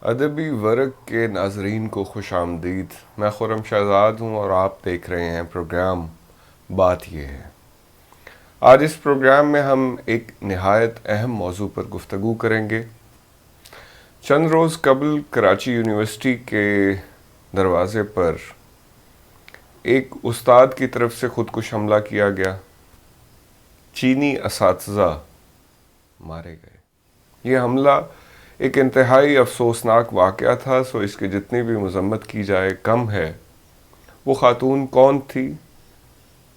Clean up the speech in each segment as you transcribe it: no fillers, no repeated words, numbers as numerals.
ادبی ورق کے ناظرین کو خوش آمدید۔ میں خرم شہزاد ہوں اور آپ دیکھ رہے ہیں پروگرام بات یہ ہے۔ آج اس پروگرام میں ہم ایک نہایت اہم موضوع پر گفتگو کریں گے۔ چند روز قبل کراچی یونیورسٹی کے دروازے پر ایک استاد کی طرف سے خودکش حملہ کیا گیا۔ چینی اساتذہ مارے گئے۔ یہ حملہ ایک انتہائی افسوسناک واقعہ تھا، سو اس کی جتنی بھی مذمت کی جائے کم ہے۔ وہ خاتون کون تھی؟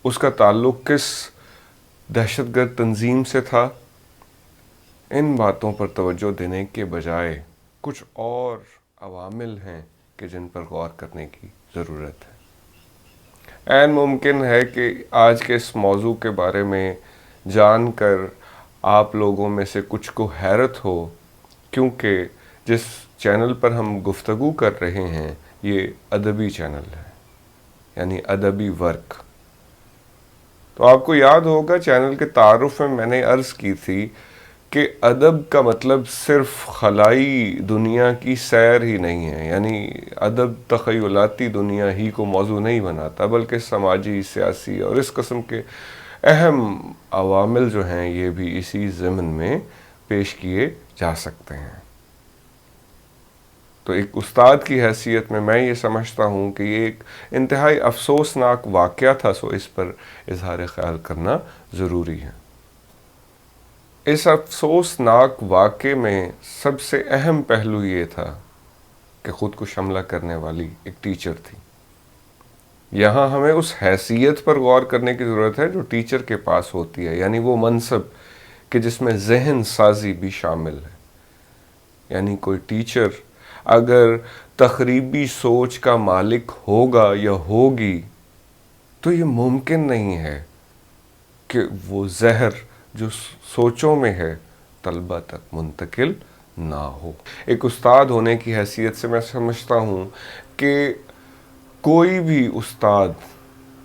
اس کا تعلق کس دہشت گرد تنظیم سے تھا؟ ان باتوں پر توجہ دینے کے بجائے کچھ اور عوامل ہیں کہ جن پر غور کرنے کی ضرورت ہے۔ عین ممکن ہے کہ آج کے اس موضوع کے بارے میں جان کر آپ لوگوں میں سے کچھ کو حیرت ہو، کیونکہ جس چینل پر ہم گفتگو کر رہے ہیں یہ ادبی چینل ہے، یعنی ادبی ورق۔ تو آپ کو یاد ہوگا چینل کے تعارف میں نے عرض کی تھی کہ ادب کا مطلب صرف خلائی دنیا کی سیر ہی نہیں ہے، یعنی ادب تخیلاتی دنیا ہی کو موضوع نہیں بناتا، بلکہ سماجی، سیاسی اور اس قسم کے اہم عوامل جو ہیں یہ بھی اسی ضمن میں پیش کیے جا سکتے ہیں۔ تو ایک استاد کی حیثیت میں یہ سمجھتا ہوں کہ یہ ایک انتہائی افسوسناک واقعہ تھا، سو اس پر اظہار خیال کرنا ضروری ہے۔ اس افسوسناک واقعے میں سب سے اہم پہلو یہ تھا کہ خودکش حملہ کرنے والی ایک ٹیچر تھی۔ یہاں ہمیں اس حیثیت پر غور کرنے کی ضرورت ہے جو ٹیچر کے پاس ہوتی ہے، یعنی وہ منصب کہ جس میں ذہن سازی بھی شامل ہے۔ یعنی کوئی ٹیچر اگر تخریبی سوچ کا مالک ہوگا یا ہوگی تو یہ ممکن نہیں ہے کہ وہ زہر جو سوچوں میں ہے طلبہ تک منتقل نہ ہو۔ ایک استاد ہونے کی حیثیت سے میں سمجھتا ہوں کہ کوئی بھی استاد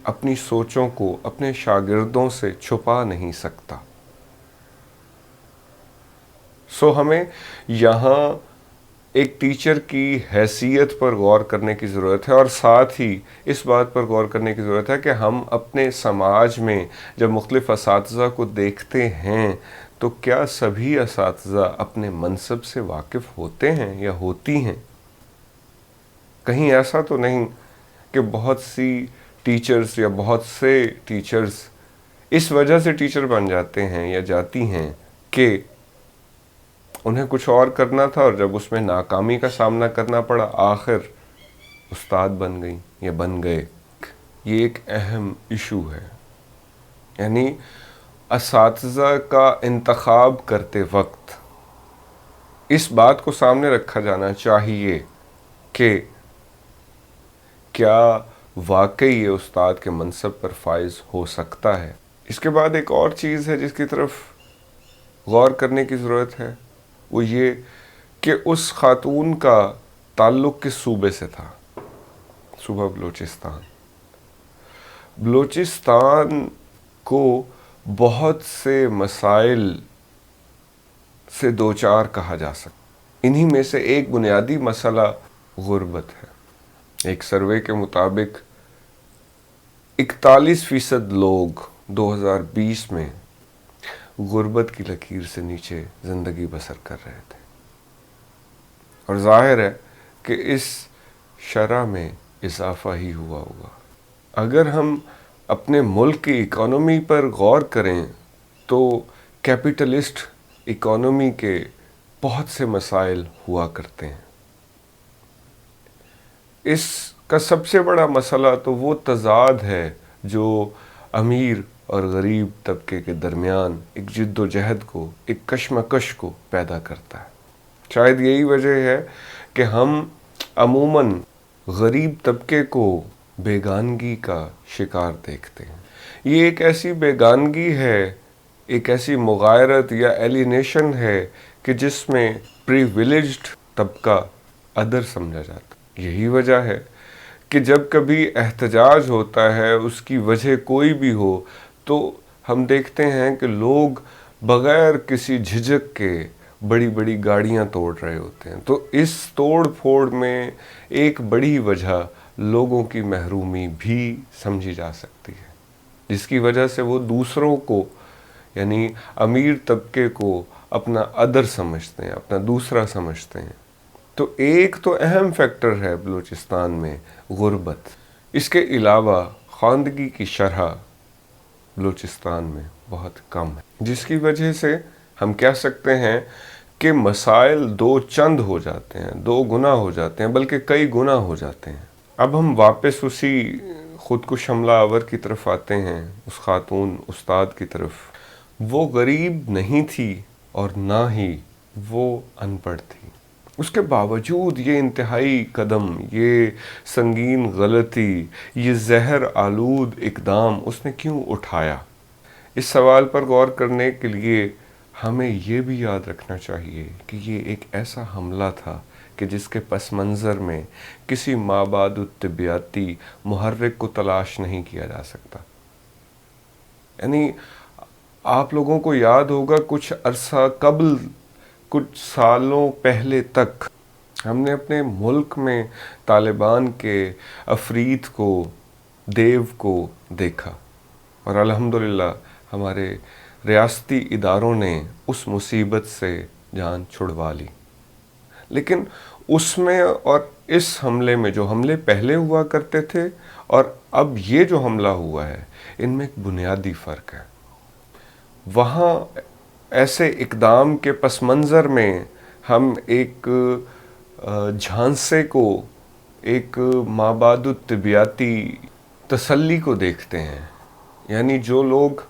اپنی سوچوں کو اپنے شاگردوں سے چھپا نہیں سکتا۔ سو ہمیں یہاں ایک ٹیچر کی حیثیت پر غور کرنے کی ضرورت ہے، اور ساتھ ہی اس بات پر غور کرنے کی ضرورت ہے کہ ہم اپنے سماج میں جب مختلف اساتذہ کو دیکھتے ہیں تو کیا سبھی اساتذہ اپنے منصب سے واقف ہوتے ہیں یا ہوتی ہیں؟ کہیں ایسا تو نہیں کہ بہت سی ٹیچرز یا بہت سے ٹیچرز اس وجہ سے ٹیچر بن جاتے ہیں یا جاتی ہیں کہ انہیں کچھ اور کرنا تھا، اور جب اس میں ناکامی کا سامنا کرنا پڑا آخر استاد بن گئی یا بن گئے۔ یہ ایک اہم ایشو ہے، یعنی اساتذہ کا انتخاب کرتے وقت اس بات کو سامنے رکھا جانا چاہیے کہ کیا واقعی یہ استاد کے منصب پر فائز ہو سکتا ہے۔ اس کے بعد ایک اور چیز ہے جس کی طرف غور کرنے کی ضرورت ہے، وہ یہ کہ اس خاتون کا تعلق کس صوبے سے تھا؟ صوبہ بلوچستان۔ بلوچستان کو بہت سے مسائل سے دوچار کہا جا سکتا۔ انہی میں سے ایک بنیادی مسئلہ غربت ہے۔ ایک سروے کے مطابق 41% لوگ 2020 میں غربت کی لکیر سے نیچے زندگی بسر کر رہے تھے، اور ظاہر ہے کہ اس شرح میں اضافہ ہی ہوا ہوگا۔ اگر ہم اپنے ملک کی اکانومی پر غور کریں تو کیپٹلسٹ اکانومی کے بہت سے مسائل ہوا کرتے ہیں۔ اس کا سب سے بڑا مسئلہ تو وہ تضاد ہے جو امیر اور غریب طبقے کے درمیان ایک جد و جہد کو، ایک کشمکش کو پیدا کرتا ہے۔ شاید یہی وجہ ہے کہ ہم عموماً غریب طبقے کو بیگانگی کا شکار دیکھتے ہیں۔ یہ ایک ایسی بیگانگی ہے، ایک ایسی مغایرت یا ایلینیشن ہے کہ جس میں پریویلیجڈ طبقہ ادر سمجھا جاتا ہے۔ یہی وجہ ہے کہ جب کبھی احتجاج ہوتا ہے، اس کی وجہ کوئی بھی ہو، تو ہم دیکھتے ہیں کہ لوگ بغیر کسی جھجک کے بڑی بڑی گاڑیاں توڑ رہے ہوتے ہیں. تو اس توڑ پھوڑ میں ایک بڑی وجہ لوگوں کی محرومی بھی سمجھی جا سکتی ہے، جس کی وجہ سے وہ دوسروں کو یعنی امیر طبقے کو اپنا ادر سمجھتے ہیں، اپنا دوسرا سمجھتے ہیں. تو ایک تو اہم فیکٹر ہے بلوچستان میں غربت. اس کے علاوہ خواندگی کی شرح بلوچستان میں بہت کم ہے، جس کی وجہ سے ہم کہہ سکتے ہیں کہ مسائل دو چند ہو جاتے ہیں، دو گنا ہو جاتے ہیں، بلکہ کئی گنا ہو جاتے ہیں. اب ہم واپس اسی خودکش حملہ آور کی طرف آتے ہیں، اس خاتون استاد کی طرف. وہ غریب نہیں تھی اور نہ ہی وہ ان پڑھ تھی. اس کے باوجود یہ انتہائی قدم، یہ سنگین غلطی، یہ زہر آلود اقدام اس نے کیوں اٹھایا؟ اس سوال پر غور کرنے کے لیے ہمیں یہ بھی یاد رکھنا چاہیے کہ یہ ایک ایسا حملہ تھا کہ جس کے پس منظر میں کسی مابعد الطبیعیاتی محرک کو تلاش نہیں کیا جا سکتا. یعنی آپ لوگوں کو یاد ہوگا کچھ عرصہ قبل، کچھ سالوں پہلے تک ہم نے اپنے ملک میں طالبان کے عفریت کو، دیو کو دیکھا، اور الحمدللہ ہمارے ریاستی اداروں نے اس مصیبت سے جان چھڑوا لی. لیکن اس میں اور اس حملے میں، جو حملے پہلے ہوا کرتے تھے اور اب یہ جو حملہ ہوا ہے، ان میں ایک بنیادی فرق ہے. وہاں ایسے اقدام کے پس منظر میں ہم ایک جھانسے کو، ایک مابعد الطبیعیاتی تسلی کو دیکھتے ہیں. یعنی جو لوگ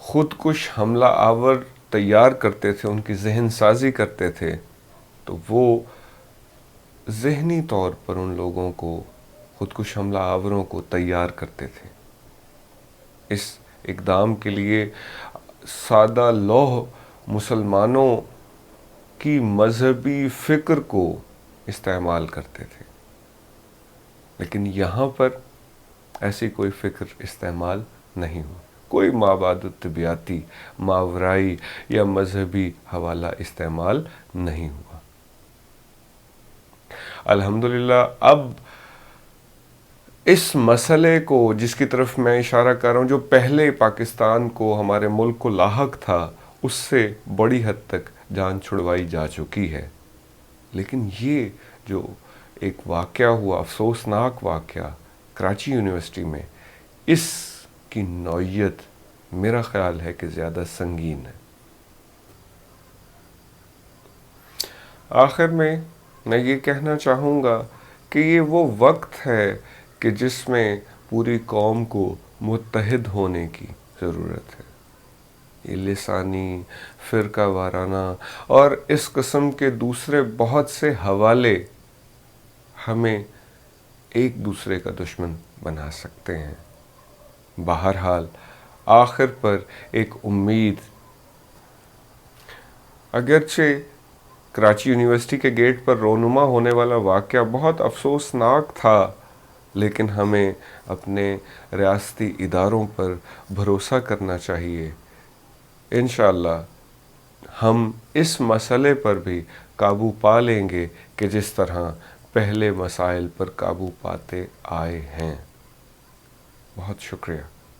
خودکش حملہ آور تیار کرتے تھے، ان کی ذہن سازی کرتے تھے، تو وہ ذہنی طور پر ان لوگوں کو، خودکش حملہ آوروں کو تیار کرتے تھے. اس اقدام کے لیے سادہ لوح مسلمانوں کی مذہبی فکر کو استعمال کرتے تھے. لیکن یہاں پر ایسی کوئی فکر استعمال نہیں ہو، کوئی مابعد الطبیعیاتی، ماورائی یا مذہبی حوالہ استعمال نہیں ہوا. الحمدللہ اب اس مسئلے کو، جس کی طرف میں اشارہ کر رہا ہوں، جو پہلے پاکستان کو، ہمارے ملک کو لاحق تھا، اس سے بڑی حد تک جان چھڑوائی جا چکی ہے. لیکن یہ جو ایک واقعہ ہوا، افسوسناک واقعہ کراچی یونیورسٹی میں، اس کی نوعیت میرا خیال ہے کہ زیادہ سنگین ہے. آخر میں یہ کہنا چاہوں گا کہ یہ وہ وقت ہے کہ جس میں پوری قوم کو متحد ہونے کی ضرورت ہے. یہ لسانی، فرقہ وارانہ اور اس قسم کے دوسرے بہت سے حوالے ہمیں ایک دوسرے کا دشمن بنا سکتے ہیں. بہرحال آخر پر ایک امید، اگرچہ کراچی یونیورسٹی کے گیٹ پر رونما ہونے والا واقعہ بہت افسوسناک تھا، لیکن ہمیں اپنے ریاستی اداروں پر بھروسہ کرنا چاہیے. انشاءاللہ ہم اس مسئلے پر بھی قابو پا لیں گے کہ جس طرح پہلے مسائل پر قابو پاتے آئے ہیں. بہت شکریہ.